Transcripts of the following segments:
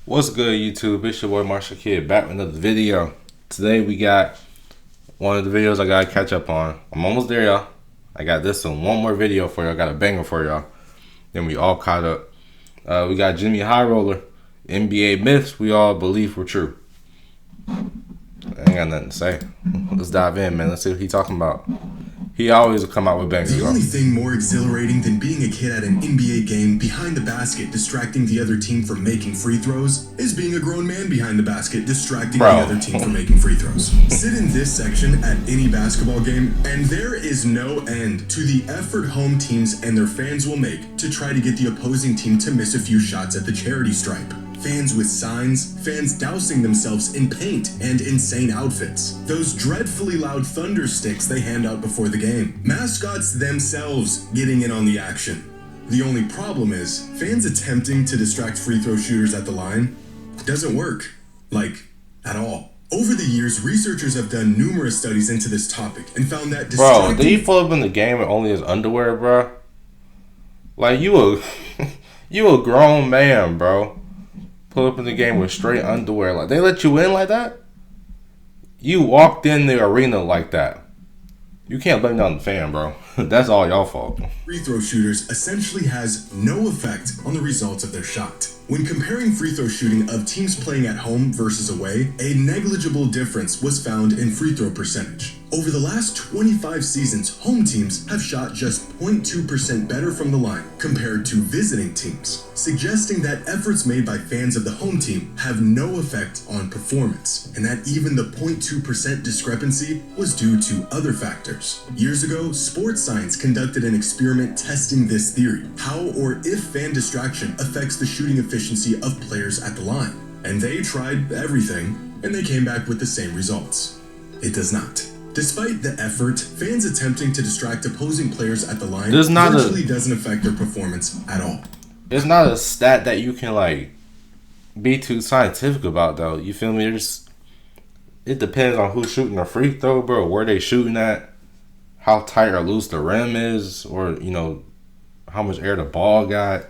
What's good, YouTube? It's your boy MarshTheKid back with another video. Today we got one of the videos I gotta catch up on. I'm almost there, y'all. I got this one more video for y'all. Got a banger for y'all. Then we all caught up. We got Jimmy High Roller, NBA myths we all believe were true. I ain't got nothing to say. Let's dive in, man. Let's see what he talking about. He always will come out with bangers. The only thing more exhilarating than being a kid at an NBA game behind the basket distracting the other team from making free throws is being a grown man behind the basket distracting the other team from making free throws. Sit in this section at any basketball game and there is no end to the effort home teams and their fans will make to try to get the opposing team to miss a few shots at the charity stripe. Fans with signs, fans dousing themselves in paint and insane outfits. Those dreadfully loud thunder sticks they hand out before the game. Mascots themselves getting in on the action. The only problem is, fans attempting to distract free throw shooters at the line doesn't work. Like, at all. Over the years, researchers have done numerous studies into this topic and found that Bro, did he pull up in the game with only his underwear, bro? Like, you a grown man, bro. Pull up in the game with straight underwear. Like, they let you in like that? You walked in the arena like that. You can't blame that on the fan, bro. That's all y'all fault. Free throw shooters essentially has no effect on the results of their shot. When comparing free throw shooting of teams playing at home versus away, a negligible difference was found in free throw percentage. Over the last 25 seasons, home teams have shot just 0.2% better from the line compared to visiting teams, suggesting that efforts made by fans of the home team have no effect on performance, and that even the 0.2% discrepancy was due to other factors. Years ago, sports science conducted an experiment testing this theory, how or if fan distraction affects the shooting efficiency of players at the line. And they tried everything, and they came back with the same results. It does not. Despite the effort, fans attempting to distract opposing players at the line virtually doesn't affect their performance at all. It's not a stat that you can, like, be too scientific about, though. You feel me? It depends on who's shooting a free throw, bro, where they shooting at, how tight or loose the rim is, or, you know, how much air the ball got.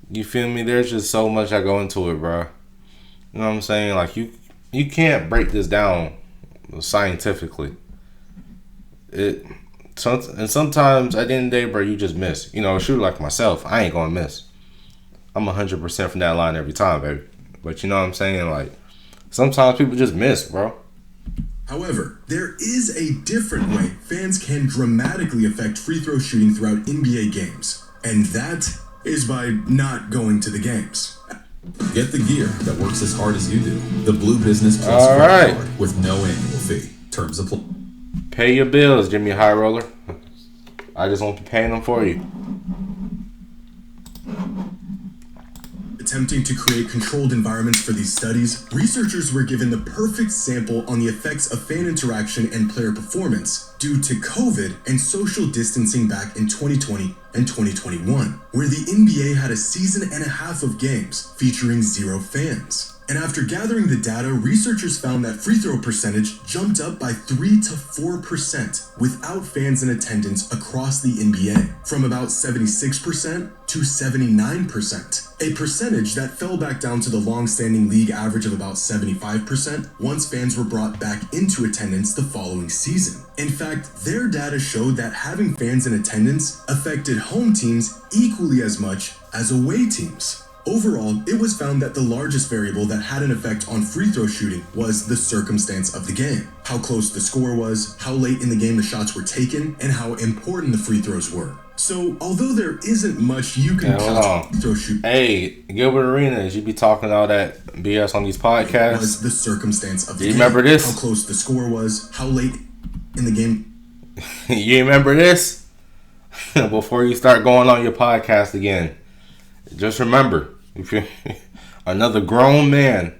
You feel me? There's just so much that go into it, bro. You know what I'm saying? Like, you can't break this down scientifically. And sometimes at the end of the day, bro, you just miss. You know, a shooter like myself, I ain't gonna miss. I'm 100% from that line every time, baby. But you know what I'm saying? Like, sometimes people just miss, bro. However, there is a different way fans can dramatically affect free throw shooting throughout NBA games, and that is by not going to the games. Get the gear that works as hard as you do. The Blue Business Plus credit card with no annual fee. Terms apply. Pay your bills, Jimmy High Roller. I just won't be paying them for you. Attempting to create controlled environments for these studies, researchers were given the perfect sample on the effects of fan interaction and player performance due to COVID and social distancing back in 2020 and 2021, where the NBA had a season and a half of games featuring 0 fans. And after gathering the data, researchers found that free throw percentage jumped up by 3 to 4% without fans in attendance across the NBA, from about 76% to 79%, a percentage that fell back down to the long-standing league average of about 75% once fans were brought back into attendance the following season. In fact, their data showed that having fans in attendance affected home teams equally as much as away teams. Overall, it was found that the largest variable that had an effect on free throw shooting was the circumstance of the game. How close the score was, how late in the game the shots were taken, and how important the free throws were. So, although there isn't much you can couch free throw shooting. Hey, Gilbert Arenas, you be talking all that BS on these podcasts. Was the circumstance of the game. You remember this? How close the score was, how late in the game. You remember this? Before you start going on your podcast again, just remember, if you're another grown man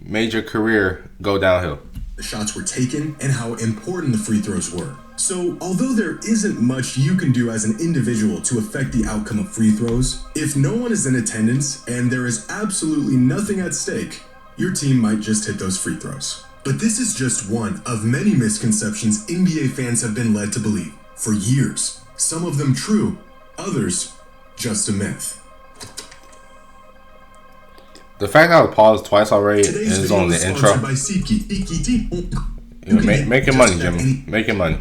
made your career go downhill. The shots were taken and how important the free throws were. So, although there isn't much you can do as an individual to affect the outcome of free throws, if no one is in attendance and there is absolutely nothing at stake, your team might just hit those free throws. But this is just one of many misconceptions NBA fans have been led to believe for years. Some of them true, others just a myth. The fact that I was paused twice already Today's is video on the is intro. sponsored by SeatGeek. Making money, Jim. Making money.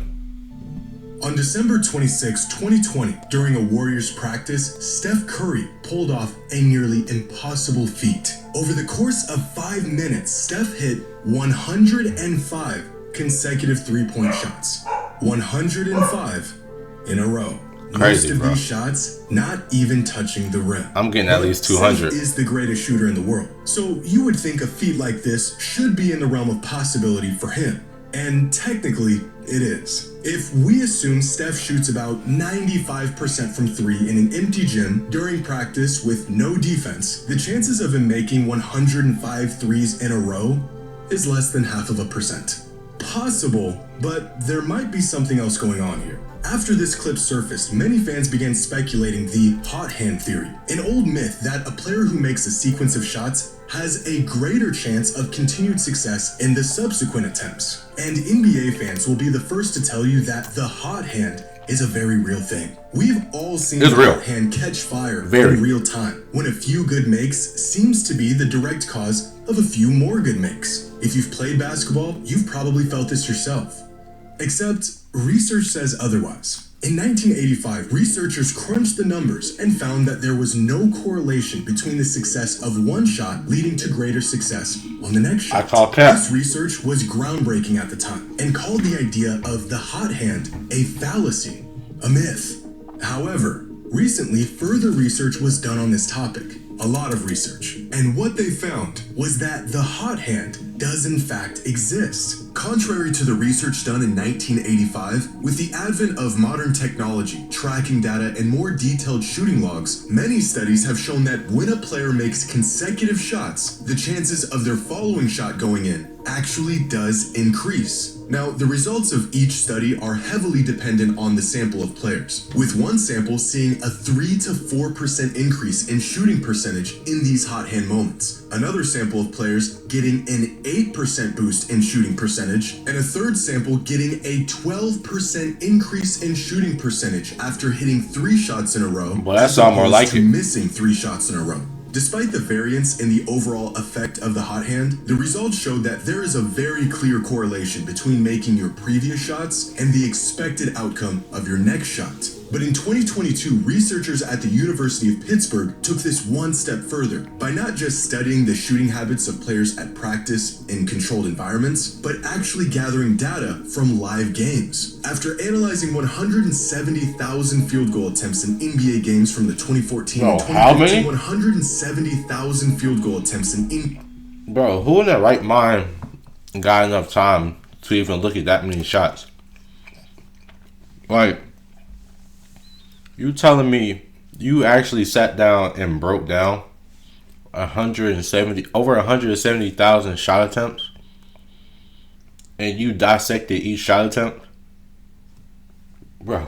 On December 26, 2020, during a Warriors practice, Steph Curry pulled off a nearly impossible feat. Over the course of 5 minutes, Steph hit 105 consecutive three-point shots. 105 in a row. Crazy, Most of bro. these shots not even touching the rim. I'm getting at least 200. Steph is the greatest shooter in the world, so you would think a feat like this should be in the realm of possibility for him. And technically, it is. If we assume Steph shoots about 95% from 3 in an empty gym during practice with no defense, the chances of him making 105 threes in a row is less than 0.5%. Possible, but there might be something else going on here. After this clip surfaced, many fans began speculating the hot hand theory, an old myth that a player who makes a sequence of shots has a greater chance of continued success in the subsequent attempts. And NBA fans will be the first to tell you that the hot hand is a very real thing. We've all seen the hot hand catch fire in real time, when a few good makes seems to be the direct cause of a few more good makes. If you've played basketball, you've probably felt this yourself. Except, research says otherwise. In 1985, researchers crunched the numbers and found that there was no correlation between the success of one shot leading to greater success on the next shot. I call cap. This research was groundbreaking at the time and called the idea of the hot hand a fallacy, a myth. However, recently further research was done on this topic. A lot of research. And what they found was that the hot hand does in fact exist. Contrary to the research done in 1985, with the advent of modern technology, tracking data, and more detailed shooting logs, many studies have shown that when a player makes consecutive shots, the chances of their following shot going in actually does increase. Now, the results of each study are heavily dependent on the sample of players, with one sample seeing a 3 to 4% increase in shooting percentage in these hot hand moments, another sample of players getting an 8% boost in shooting percentage, and a third sample getting a 12% increase in shooting percentage after hitting 3 shots in a row, well, that's all more like it. missing 3 shots in a row. Despite the variance in the overall effect of the hot hand, the results showed that there is a very clear correlation between making your previous shots and the expected outcome of your next shot. But in 2022, researchers at the University of Pittsburgh took this one step further by not just studying the shooting habits of players at practice in controlled environments, but actually gathering data from live games. After analyzing 170,000 field goal attempts in NBA games from the 2014 and 2015, 170,000 field goal attempts in Bro, who in their right mind got enough time to even look at that many shots? Like, you telling me you actually sat down and broke down over 170,000 shot attempts, and you dissected each shot attempt? Bro,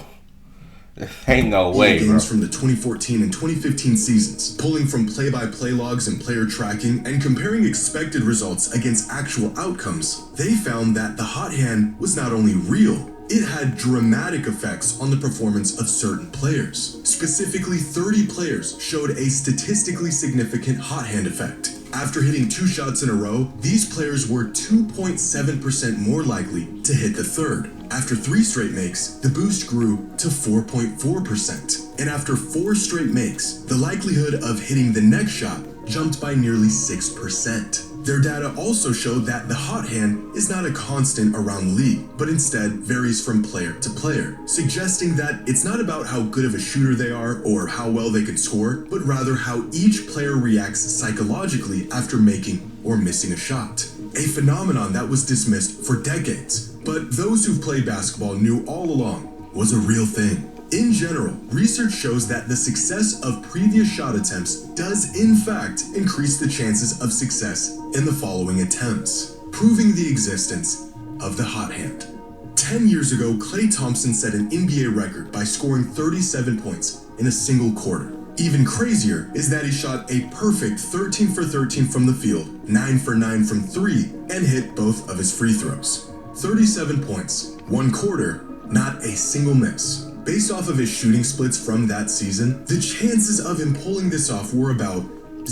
ain't no way, bro. Games from the 2014 and 2015 seasons, pulling from play-by-play logs and player tracking, and comparing expected results against actual outcomes, they found that the hot hand was not only real, it had dramatic effects on the performance of certain players. Specifically, 30 players showed a statistically significant hot hand effect. After hitting 2 shots in a row, these players were 2.7% more likely to hit the third. After 3 straight makes, the boost grew to 4.4%. And after 4 straight makes, the likelihood of hitting the next shot jumped by nearly 6%. Their data also showed that the hot hand is not a constant around the league, but instead varies from player to player, suggesting that it's not about how good of a shooter they are or how well they can score, but rather how each player reacts psychologically after making or missing a shot. A phenomenon that was dismissed for decades, but those who've played basketball knew all along was a real thing. In general, research shows that the success of previous shot attempts does in fact increase the chances of success in the following attempts, proving the existence of the hot hand. 10 years ago, Klay Thompson set an NBA record by scoring 37 points in a single quarter. Even crazier is that he shot a perfect 13 for 13 from the field, 9 for 9 from 3, and hit both of his free throws. 37 points, 1 quarter, not a single miss. Based off of his shooting splits from that season, the chances of him pulling this off were about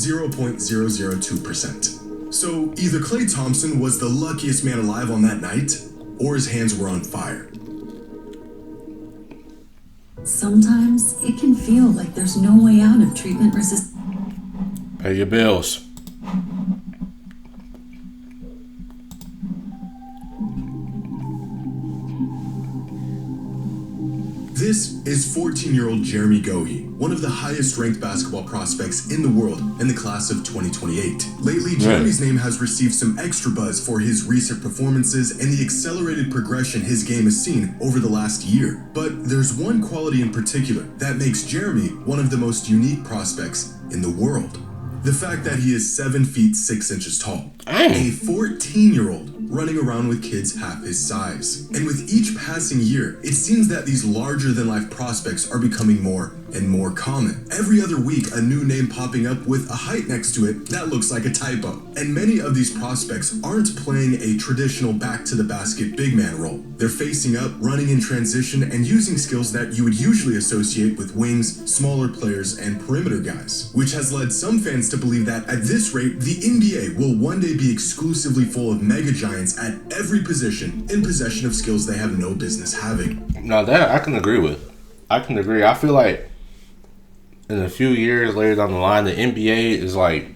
0.002%. So either Klay Thompson was the luckiest man alive on that night, or his hands were on fire. Sometimes it can feel like there's no way out of treatment-resistant. Pay your bills. This is 14-year-old Jeremy Gohi, one of the highest-ranked basketball prospects in the world in the class of 2028. Lately, Jeremy's name has received some extra buzz for his recent performances and the accelerated progression his game has seen over the last year. But there's one quality in particular that makes Jeremy one of the most unique prospects in the world. The fact that he is 7 feet 6 inches tall. A 14-year-old running around with kids half his size. And with each passing year, it seems that these larger-than-life prospects are becoming more and more common. Every other week, a new name popping up with a height next to it that looks like a typo. And many of these prospects aren't playing a traditional back-to-the-basket big man role. They're facing up, running in transition, and using skills that you would usually associate with wings, smaller players, and perimeter guys. Which has led some fans to believe that at this rate, the NBA will one day be exclusively full of mega giants at every position in possession of skills they have no business having. Now that I can agree with. I can agree. I feel like in a few years later down the line, the NBA is like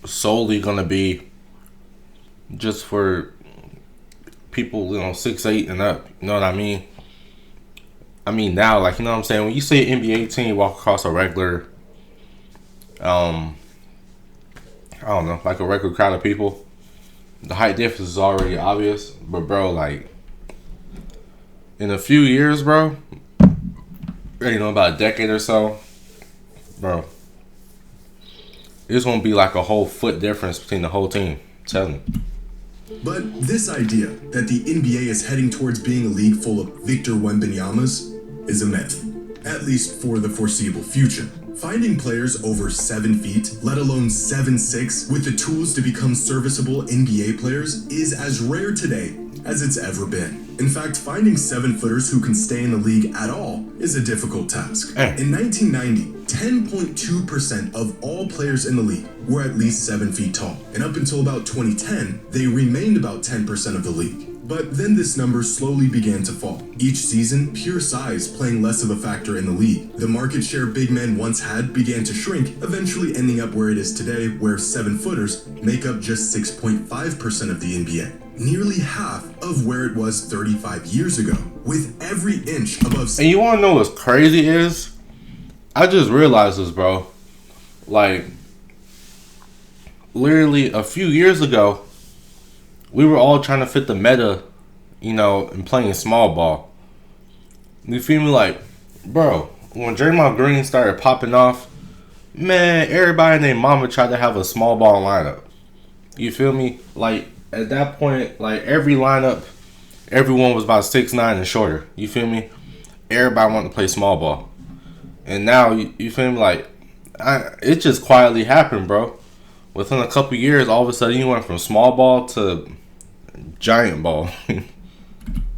solely gonna be just for people, 6'8" and up. You know what I mean? I mean now, like, you know what I'm saying? When you see an NBA team walk across a regular, I don't know, like a regular crowd of people, the height difference is already obvious. But bro, like, in a few years, bro, about a decade or so, bro, it's gonna be like a whole foot difference between the whole team. I'm telling you. But this idea that the NBA is heading towards being a league full of Victor Wembanyama's is a myth, at least for the foreseeable future. Finding players over 7 feet, let alone 7'6", with the tools to become serviceable NBA players is as rare today as it's ever been. In fact, finding 7-footers who can stay in the league at all is a difficult task. In 1990, 10.2% of all players in the league were at least 7 feet tall, and up until about 2010, they remained about 10% of the league. But then this number slowly began to fall. Each season, pure size playing less of a factor in the league. The market share big men once had began to shrink, eventually ending up where it is today, where 7-footers make up just 6.5% of the NBA. Nearly half of where it was 35 years ago, with every inch above. And you want to know what's crazy is? I just realized this, bro. Like, literally a few years ago, we were all trying to fit the meta, and playing small ball. You feel me? Like, bro, when Draymond Green started popping off, man, everybody and their mama tried to have a small ball lineup. You feel me? Like, at that point, like, every lineup, everyone was about 6'9" and shorter. You feel me? Everybody wanted to play small ball. And now, you feel me? Like, it just quietly happened, bro. Within a couple years, all of a sudden, you went from small ball to giant ball.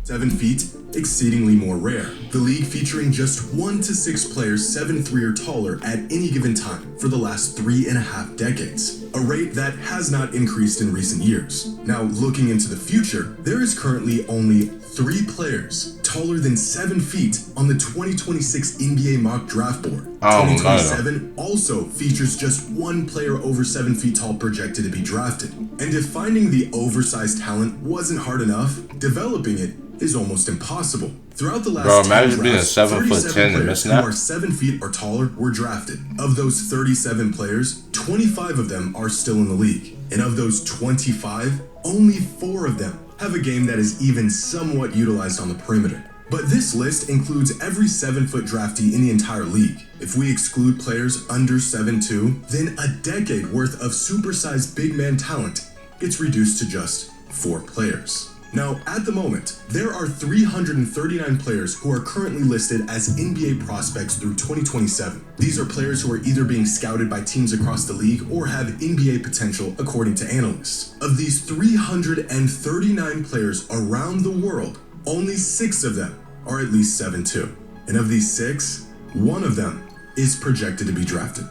7 feet, exceedingly more rare. The league featuring just 1 to 6 players 7'3" or taller at any given time for the last 3.5 decades. A rate that has not increased in recent years. Now, looking into the future, there is currently only 3 players taller than 7 feet on the 2026 NBA mock draft board. 2027 also features just 1 player over 7 feet tall projected to be drafted. And if finding the oversized talent wasn't hard enough, developing it is almost impossible. Throughout the last 10 drafts, 37 players who are 7 feet or taller were drafted. Of those 37 players, 25 of them are still in the league. And of those 25, only 4 of them have a game that is even somewhat utilized on the perimeter. But this list includes every 7-foot draftee in the entire league. If we exclude players under 7'2", then a decade worth of supersized big man talent gets reduced to just 4 players. Now, at the moment, there are 339 players who are currently listed as NBA prospects through 2027. These are players who are either being scouted by teams across the league or have NBA potential, according to analysts. Of these 339 players around the world, only 6 of them are at least 7'2". And of these 6, 1 of them is projected to be drafted.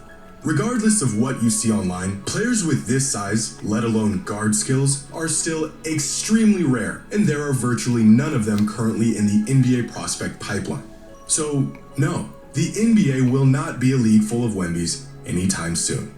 Regardless of what you see online, players with this size, let alone guard skills, are still extremely rare, and there are virtually none of them currently in the NBA prospect pipeline. So, no, the NBA will not be a league full of Wembys anytime soon.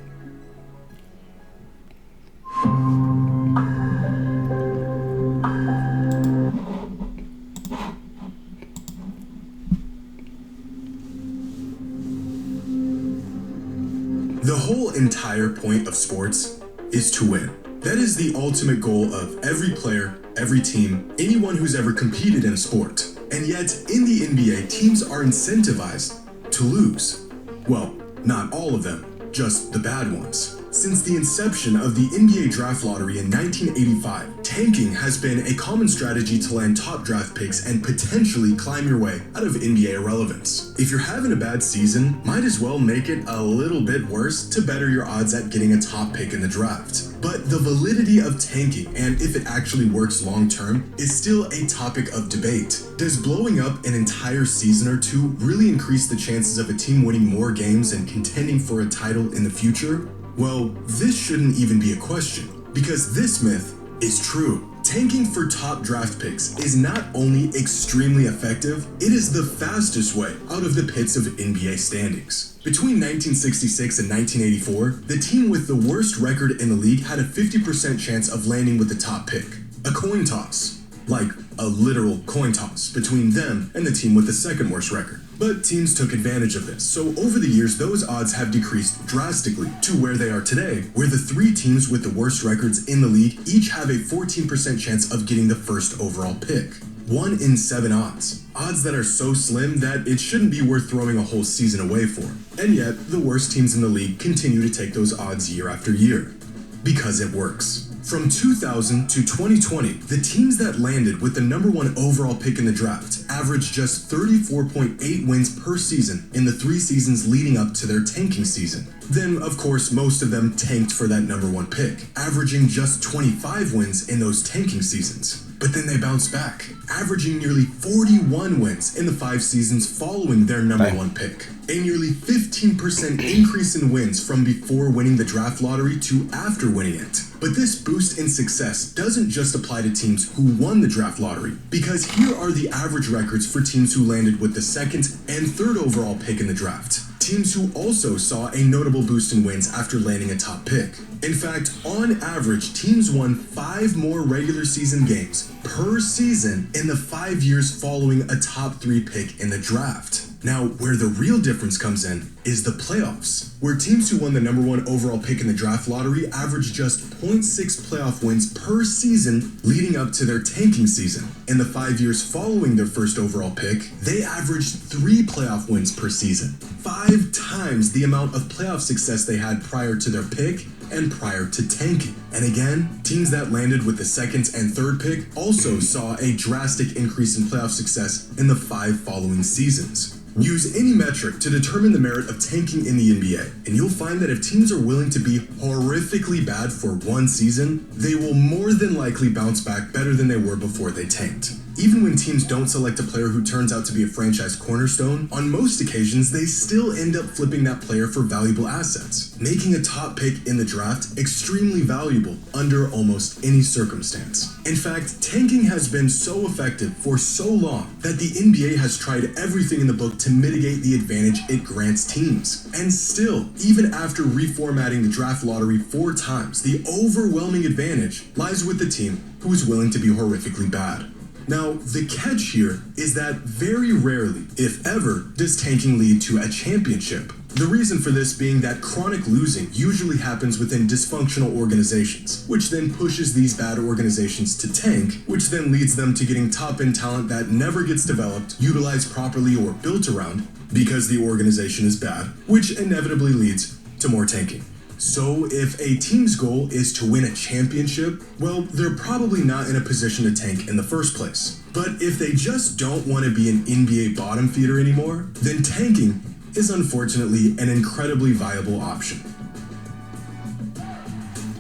The whole entire point of sports is to win. That is the ultimate goal of every player, every team, anyone who's ever competed in a sport. And yet, in the NBA, teams are incentivized to lose. Well, not all of them, just the bad ones. Since the inception of the NBA draft lottery in 1985, tanking has been a common strategy to land top draft picks and potentially climb your way out of NBA irrelevance. If you're having a bad season, might as well make it a little bit worse to better your odds at getting a top pick in the draft. But the validity of tanking and if it actually works long term is still a topic of debate. Does blowing up an entire season or two really increase the chances of a team winning more games and contending for a title in the future? Well, this shouldn't even be a question, because this myth is true. Tanking for top draft picks is not only extremely effective, it is the fastest way out of the pits of NBA standings. Between 1966 and 1984, the team with the worst record in the league had a 50% chance of landing with the top pick. A coin toss. Like a literal coin toss between them and the team with the second worst record. But teams took advantage of this, so over the years those odds have decreased drastically to where they are today, where the three teams with the worst records in the league each have a 14% chance of getting the first overall pick. 1 in 7 odds. Odds that are so slim that it shouldn't be worth throwing a whole season away for. And yet, the worst teams in the league continue to take those odds year after year. Because it works. From 2000 to 2020, the teams that landed with the number 1 overall pick in the draft averaged just 34.8 wins per season in the 3 seasons leading up to their tanking season. Then, of course, most of them tanked for that number 1 pick, averaging just 25 wins in those tanking seasons. But then they bounced back, averaging nearly 41 wins in the 5 seasons following their number 1 pick. A nearly 15% increase in wins from before winning the draft lottery to after winning it. But this boost in success doesn't just apply to teams who won the draft lottery, because here are the average records for teams who landed with the 2nd and 3rd overall pick in the draft. Teams who also saw a notable boost in wins after landing a top pick. In fact, on average, teams won 5 more regular season games per season in the 5 years following a top 3 pick in the draft. Now, where the real difference comes in is the playoffs, where teams who won the number 1 overall pick in the draft lottery averaged just 0.6 playoff wins per season leading up to their tanking season. In the 5 years following their first overall pick, they averaged 3 playoff wins per season, 5 times the amount of playoff success they had prior to their pick and prior to tanking. And again, teams that landed with the 2nd and 3rd pick also saw a drastic increase in playoff success in the 5 following seasons. Use any metric to determine the merit of tanking in the NBA, and you'll find that if teams are willing to be horrifically bad for 1 season, they will more than likely bounce back better than they were before they tanked. Even when teams don't select a player who turns out to be a franchise cornerstone, on most occasions they still end up flipping that player for valuable assets, making a top pick in the draft extremely valuable under almost any circumstance. In fact, tanking has been so effective for so long that the NBA has tried everything in the book to mitigate the advantage it grants teams. And still, even after reformatting the draft lottery 4 times, the overwhelming advantage lies with the team who is willing to be horrifically bad. Now, the catch here is that very rarely, if ever, does tanking lead to a championship. The reason for this being that chronic losing usually happens within dysfunctional organizations, which then pushes these bad organizations to tank, which then leads them to getting top-end talent that never gets developed, utilized properly, or built around because the organization is bad, which inevitably leads to more tanking. So if a team's goal is to win a championship, well, they're probably not in a position to tank in the first place. But if they just don't want to be an NBA bottom feeder anymore, then tanking is unfortunately an incredibly viable option.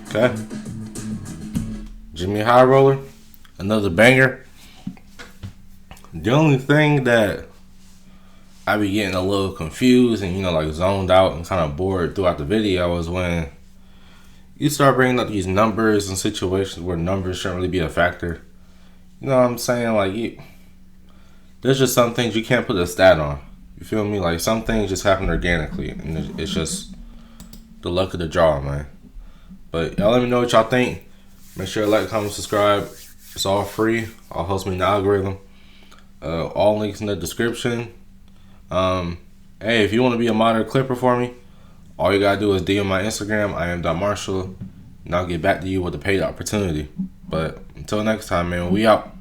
Okay. Jimmy High Roller, another banger. The only thing that I be getting a little confused and, like, zoned out and kind of bored throughout the video is when you start bringing up these numbers and situations where numbers shouldn't really be a factor. You know what I'm saying? Like, there's just some things you can't put a stat on. You feel me? Like, some things just happen organically, and it's just the luck of the draw, man. But y'all let me know what y'all think. Make sure to like, comment, subscribe. It's all free. All helps me in the algorithm. All links in the description. Hey, if you want to be a modern clipper for me, all you gotta do is DM my Instagram. I am Marshall, and I'll get back to you with a paid opportunity. But until next time, man, we out.